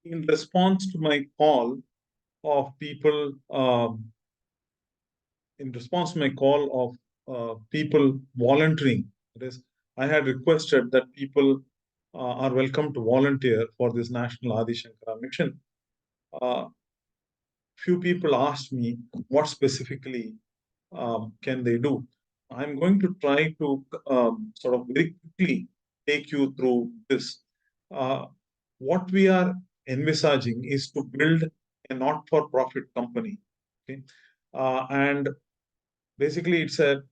in response to my call of people, in response to my call of people volunteering, that is, I had requested that people are welcome to volunteer for this National Adi Shankara mission. Few people asked me what specifically can they do. I'm going to try to sort of very quickly take you through this. What we are envisaging is to build a not-for-profit company. Okay, and basically it's a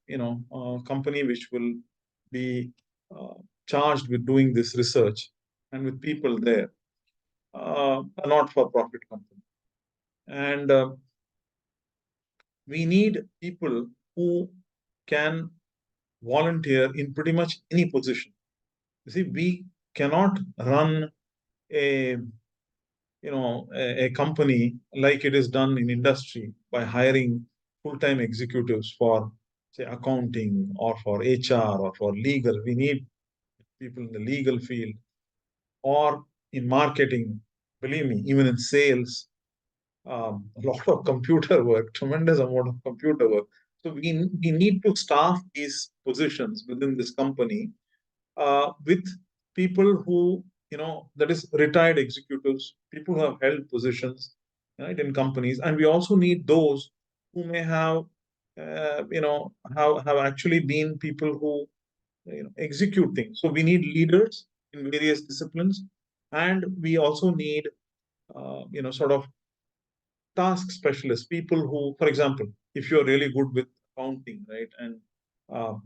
company which will be uh, charged with doing this research and with people there, a not-for-profit company, and we need people who can volunteer in pretty much any position. You see, we cannot run a a company like it is done in industry by hiring full-time executives for, say, accounting or for HR or for legal. We need people in the legal field or in marketing. Believe me, even in sales, a lot of computer work, tremendous amount of computer work. So we need to staff these positions within this company with people who, that is retired executives, people who have held positions, right, in companies, and we also need those who may have, have actually been people who execute things. So we need leaders in various disciplines, and we also need, sort of task specialists, people who, for example, if you're really good with accounting, right, and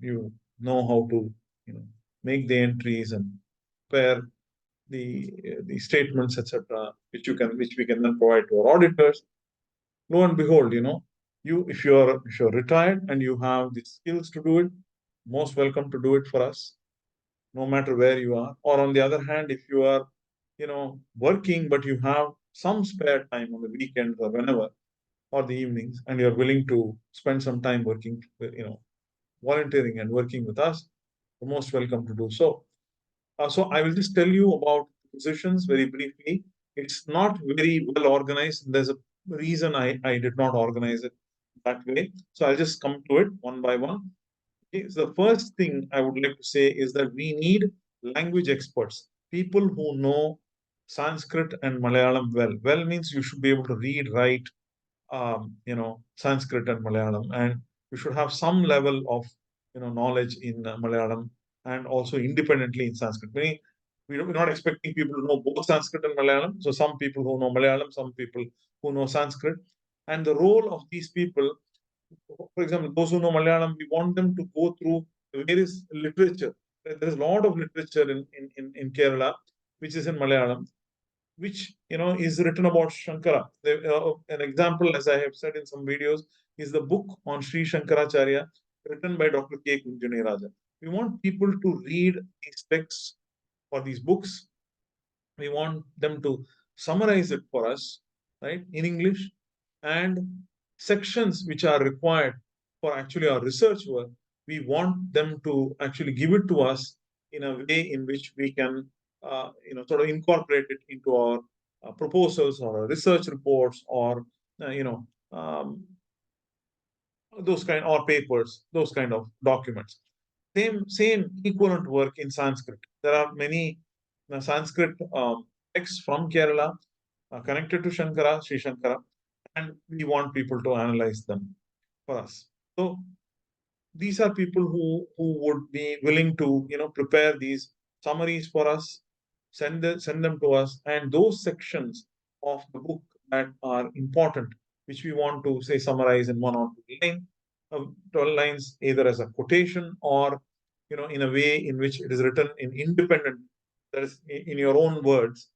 you know how to, make the entries and prepare the statements, etc., which we can then provide to our auditors. Lo and behold, you if you're retired and you have the skills to do it, most welcome to do it for us, no matter where you are. Or on the other hand, if you are, working but you have some spare time on the weekends or whenever, or the evenings, and you're willing to spend some time working, volunteering and working with us, you're most welcome to do so. So I will just tell you about positions very briefly. It's not very well organized. There's a reason I did not organize it that way. So I'll just come to it one by one. Okay, so the first thing I would like to say is that we need language experts, people who know Sanskrit and Malayalam well. Well means you should be able to read, write, Sanskrit and Malayalam, and you should have some level of, knowledge in Malayalam and also independently in Sanskrit. Meaning, we're not expecting people to know both Sanskrit and Malayalam. So some people who know Malayalam, some people who know Sanskrit, and the role of these people, for example, those who know Malayalam, we want them to go through various literature. There's a lot of literature in Kerala, which is in Malayalam, which is written about Shankara. An example, as I have said in some videos, is the book on Sri Shankaracharya, written by Dr. K. Kunjani Raja. We want people to read these texts or these books. We want them to summarize it for us, right, in English, and sections which are required for actually our research work. We want them to actually give it to us in a way in which we can, sort of incorporate it into our proposals or our research reports or, those kind or papers, those kind of documents. Same equivalent work in Sanskrit. There are many Sanskrit texts from Kerala connected to Shankara, Sri Shankara, and we want people to analyze them for us. So these are people who would be willing to prepare these summaries for us, send them to us, and those sections of the book that are important, which we want to say summarize in 1 or 2 lines, 12 lines, either as a quotation or in a way in which it is written in independent, that is in your own words,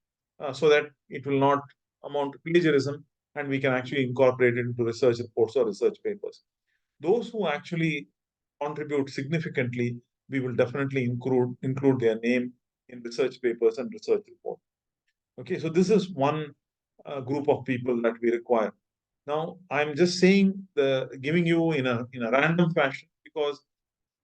so that it will not amount to plagiarism, and we can actually incorporate it into research reports or research papers. Those who actually contribute significantly, we will definitely include their name in research papers and research reports. Okay, so this is one group of people that we require. Now, I'm just saying giving you in a random fashion because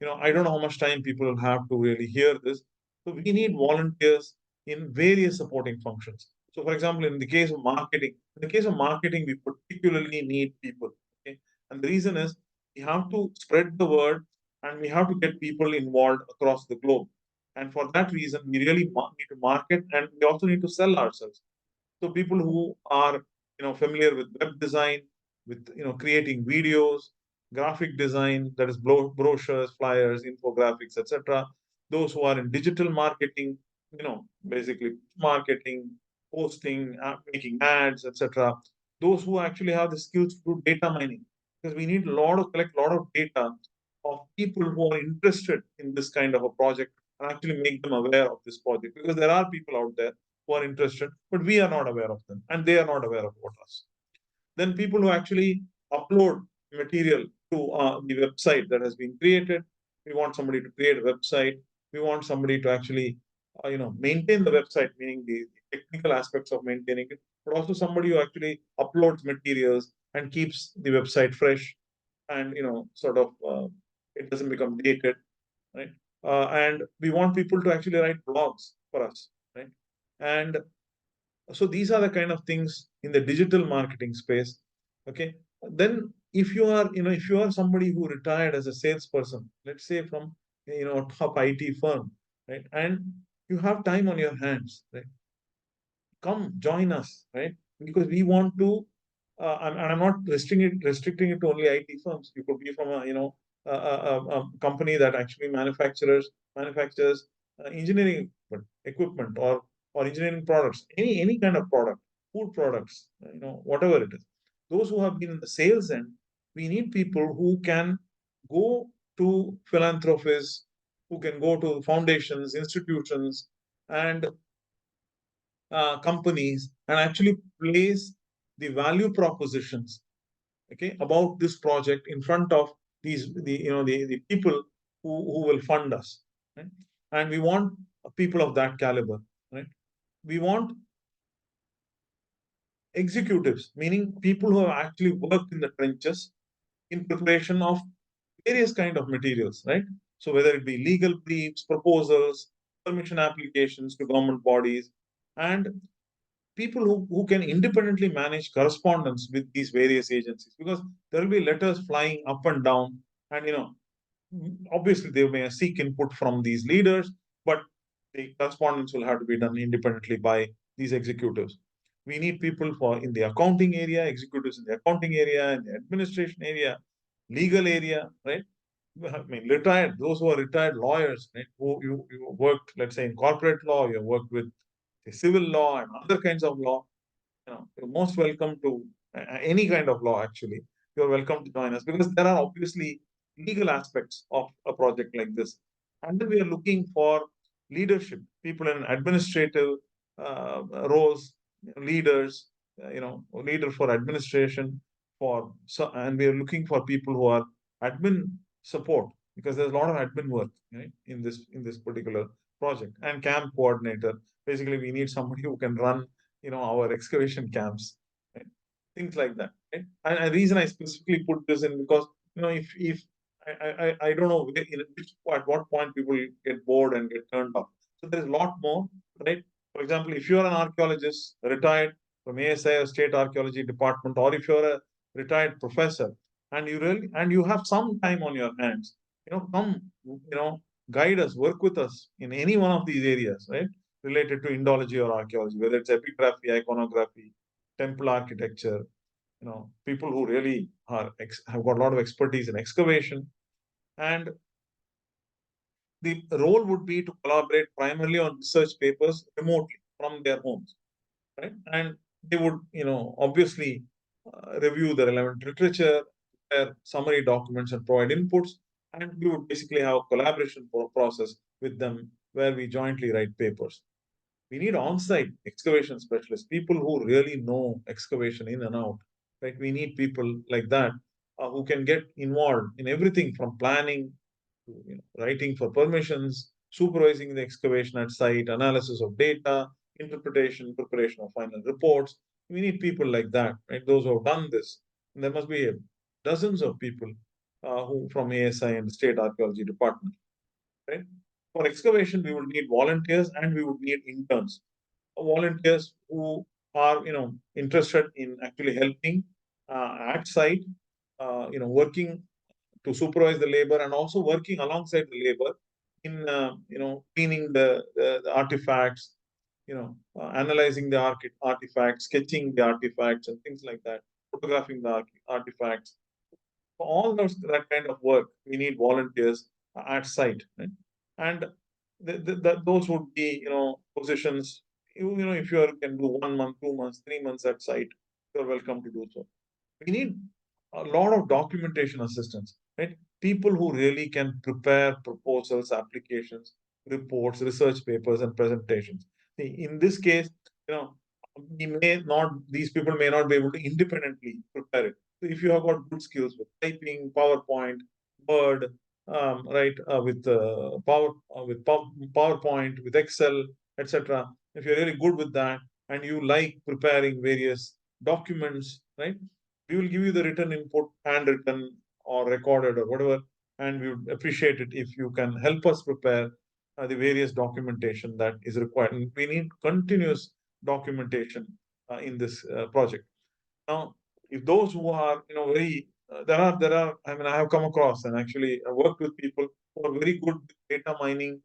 I don't know how much time people will have to really hear this. So we need volunteers in various supporting functions. So, for example, in the case of marketing, we particularly need people. Okay, and the reason is we have to spread the word, and we have to get people involved across the globe. And for that reason, we really need to market, and we also need to sell ourselves. So people who are familiar with web design, with creating videos, graphic design, that is brochures, flyers, infographics, etc. Those who are in digital marketing, basically marketing, posting, making ads, etc. Those who actually have the skills to do data mining, because we need a lot of collect a lot of data of people who are interested in this kind of a project, and actually make them aware of this project, because there are people out there who are interested, but we are not aware of them, and they are not aware about us. Then people who actually upload material to the website that has been created. We want somebody to create a website. We want somebody to actually, maintain the website, meaning the technical aspects of maintaining it, but also somebody who actually uploads materials and keeps the website fresh, and sort of it doesn't become dated, right? And we want people to actually write blogs for us, right? And so these are the kind of things in the digital marketing space. Okay, then if you are somebody who retired as a salesperson, let's say from a top IT firm, right, and you have time on your hands, right, come join us, right? Because we want to, and I'm not restricting it to only IT firms. You could be from a company that actually manufactures engineering equipment, or engineering products, any kind of product, food products, whatever it is. Those who have been in the sales end, we need people who can go to philanthropists, who can go to foundations, institutions, and companies, and actually place the value propositions, okay, about this project in front of the people who will fund us, right? And we want people of that caliber, right? We want executives, meaning people who have actually worked in the trenches in preparation of various kind of materials, right? So whether it be legal briefs, proposals, permission applications to government bodies, and people who can independently manage correspondence with these various agencies, because there will be letters flying up and down, and obviously they may seek input from these leaders, but the correspondence will have to be done independently by these executives. We need people for in the accounting area, executives in the accounting area, in the administration area, legal area, right? I mean, those who are retired lawyers, right? Who you worked, let's say, in corporate law, you worked with civil law and other kinds of law. You're most welcome to any kind of law, actually. You're welcome to join us, because there are obviously legal aspects of a project like this. And then we are looking for leadership, people in administrative roles, leaders, leader for administration, and we are looking for people who are admin support, because there's a lot of admin work, right, in this particular project, and camp coordinator. Basically, we need somebody who can run our excavation camps, right? Things like that, right? And the reason I specifically put this in, because if I don't know at what point people get bored and get turned off. So there's a lot more, right? For example, if you're an archaeologist retired from ASI or State Archaeology Department, or if you're a retired professor, and you have some time on your hands, come, guide us, work with us in any one of these areas, right? Related to Indology or archaeology, whether it's epigraphy, iconography, temple architecture, people who really have got a lot of expertise in excavation. And the role would be to collaborate primarily on research papers remotely from their homes, right? And they would, obviously review the relevant literature, prepare summary documents, and provide inputs. And we would basically have a collaboration process with them, where we jointly write papers. We need on-site excavation specialists, people who really know excavation in and out, right? We need people like that, who can get involved in everything from planning to writing for permissions, supervising the excavation at site, analysis of data, interpretation, preparation of final reports. We need people like that, right? Those who have done this. And there must be dozens of people who from ASI and the State Archaeology Department, right? For excavation, we would need volunteers, and we would need interns. volunteers who are interested in actually helping at site, working to supervise the labor and also working alongside the labor in cleaning the artifacts, analyzing the artifacts, sketching the artifacts and things like that, photographing the artifacts. For all that kind of work, we need volunteers at site, right? And those would be positions. If you can do 1 month, 2 months, 3 months at site, you're welcome to do so. We need a lot of documentation assistance, right? People who really can prepare proposals, applications, reports, research papers, and presentations. In this case, you know, these people may not be able to independently prepare it. So if you have got good skills with typing, PowerPoint, Word, right, with PowerPoint, with Excel, etc. If you're really good with that and you like preparing various documents, right, we will give you the written input, handwritten or recorded or whatever, and we would appreciate it if you can help us prepare the various documentation that is required. And we need continuous documentation in this project. Now, if those who are, very, there are, I mean, I have come across and actually worked with people who are very good with data mining,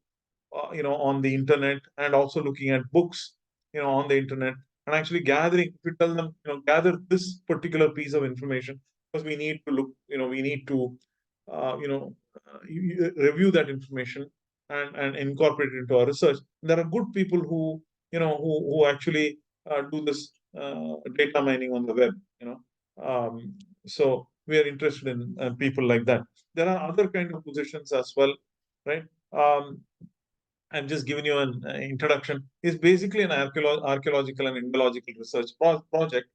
on the internet and also looking at books, on the internet and actually gathering. If you tell them, gather this particular piece of information because we need to look, we need to, review that information and incorporate it into our research. There are good people who, who actually do this data mining on the web, so we are interested in people like that. There are other kind of positions as well, right? I've just given you an introduction. Is basically an archaeological and Indological research project,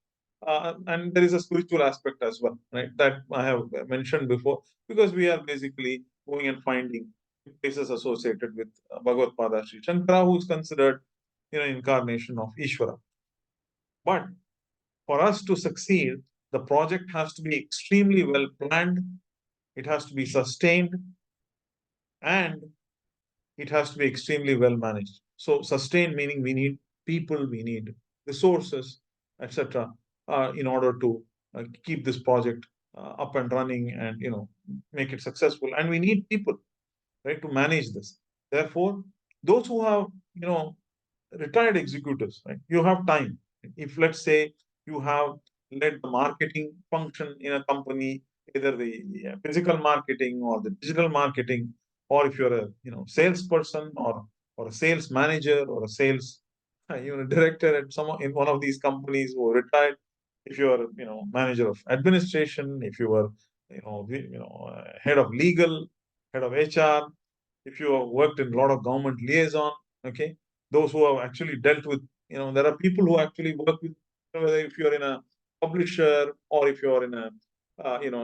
and there is a spiritual aspect as well, right? That I have mentioned before, because we are basically going and finding places associated with Bhagavad Pada Sri Shankara, who is considered, incarnation of Ishvara. But for us to succeed, the project has to be extremely well planned. It has to be sustained, and it has to be extremely well managed. So sustained meaning we need people, we need resources, etc., in order to keep this project up and running and make it successful. And we need people, right, to manage this. Therefore, those who have retired executives, right, you have time. If let's say you have led the marketing function in a company, either the physical marketing or the digital marketing, or if you're a salesperson or a sales manager or a sales director at some in one of these companies who are retired, if you are manager of administration, if you are head of legal, head of HR, if you have worked in a lot of government liaison, okay, those who have actually dealt with, there are people who actually work with, whether if you're in a publisher or if you're in a,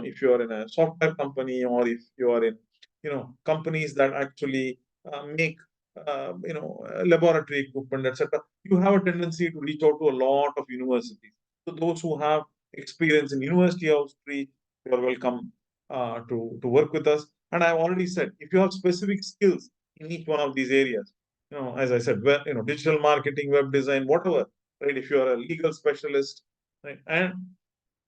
if you're in a software company or if you are in, companies that actually make, laboratory equipment, etc. You have a tendency to reach out to a lot of universities. So those who have experience in university outreach, you are welcome to work with us. And I've already said, if you have specific skills in each one of these areas, as I said, digital marketing, web design, whatever, right? If you are a legal specialist, right, and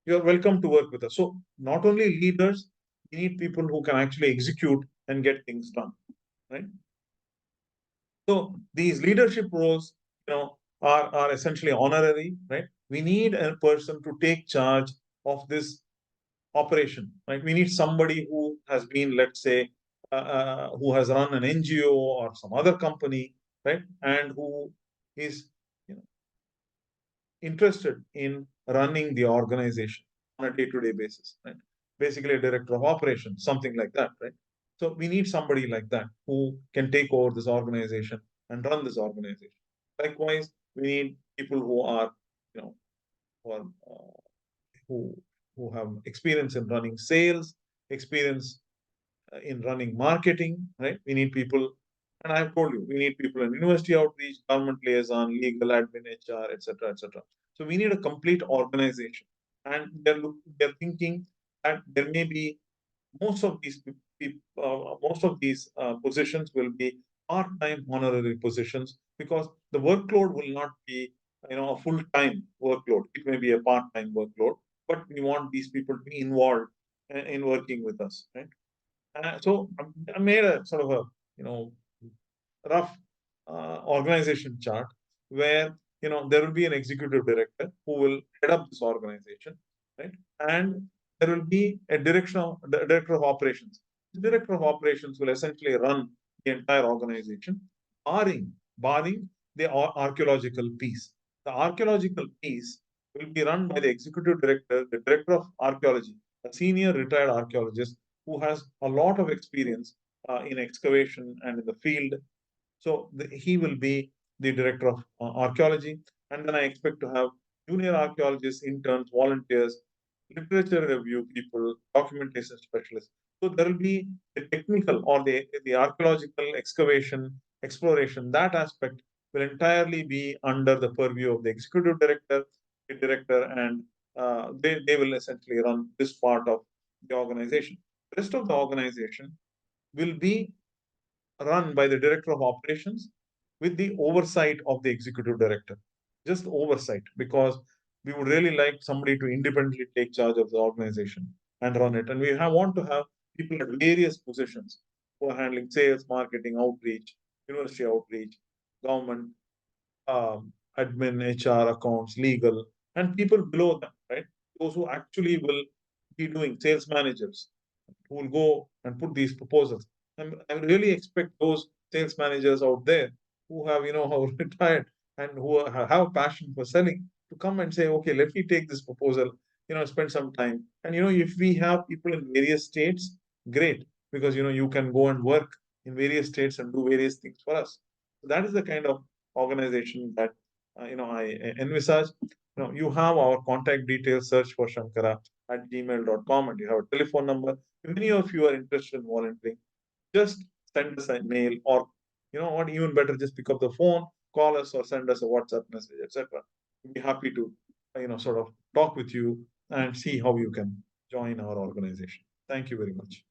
you're welcome to work with us. So not only leaders, we need people who can actually execute and get things done, right? So these leadership roles, are essentially honorary, right? We need a person to take charge of this operation, right? We need somebody who has been, let's say, who has run an NGO or some other company, right? And who is, you know, interested in running the organization on a day-to-day basis, right? Basically, a director of operations, something like that, right? So we need somebody like that who can take over this organization and run this organization. Likewise, we need people who are, you know, who are who who have experience in running sales, experience in running marketing, right? We need people, and I've told you, we need people in university outreach, government liaison, legal, admin, HR, etc., etc. So we need a complete organization, and they're thinking that there may be most of these positions will be part-time honorary positions, because the workload will not be, a full-time workload. It may be a part-time workload, but we want these people to be involved in working with us, right? So I made a sort of a, you know rough organization chart where, there will be an executive director who will head up this organization, right? And there will be a the director of operations. The director of operations will essentially run the entire organization, barring the archaeological piece. The archaeological piece will be run by the executive director, the director of archaeology, a senior retired archaeologist who has a lot of experience in excavation and in the field. So he will be the director of archaeology. And then I expect to have junior archaeologists, interns, volunteers, literature review people, documentation specialists. So there will be the technical or the archaeological excavation, exploration, that aspect will entirely be under the purview of the executive director, the director, and they will essentially run this part of the organization. The rest of the organization will be run by the director of operations with the oversight of the executive director. Just oversight, because we would really like somebody to independently take charge of the organization and run it. And want to have people at various positions who are handling sales, marketing, outreach, university outreach, government, admin, HR, accounts, legal, and people below them, right? Those who actually will be doing sales managers, who will go and put these proposals. I really expect those sales managers out there who have, who retired and who have passion for selling to come and say, okay, let me take this proposal, spend some time. And, if we have people in various states, great, because, you can go and work in various states and do various things for us. So that is the kind of organization that, I envisage. You have our contact details, search for Shankara at gmail.com, and you have a telephone number. If any of you are interested in volunteering, just send us a mail, or, or even better, just pick up the phone, call us, or send us a WhatsApp message, etc. We'll be happy to, sort of talk with you and see how you can join our organization. Thank you very much.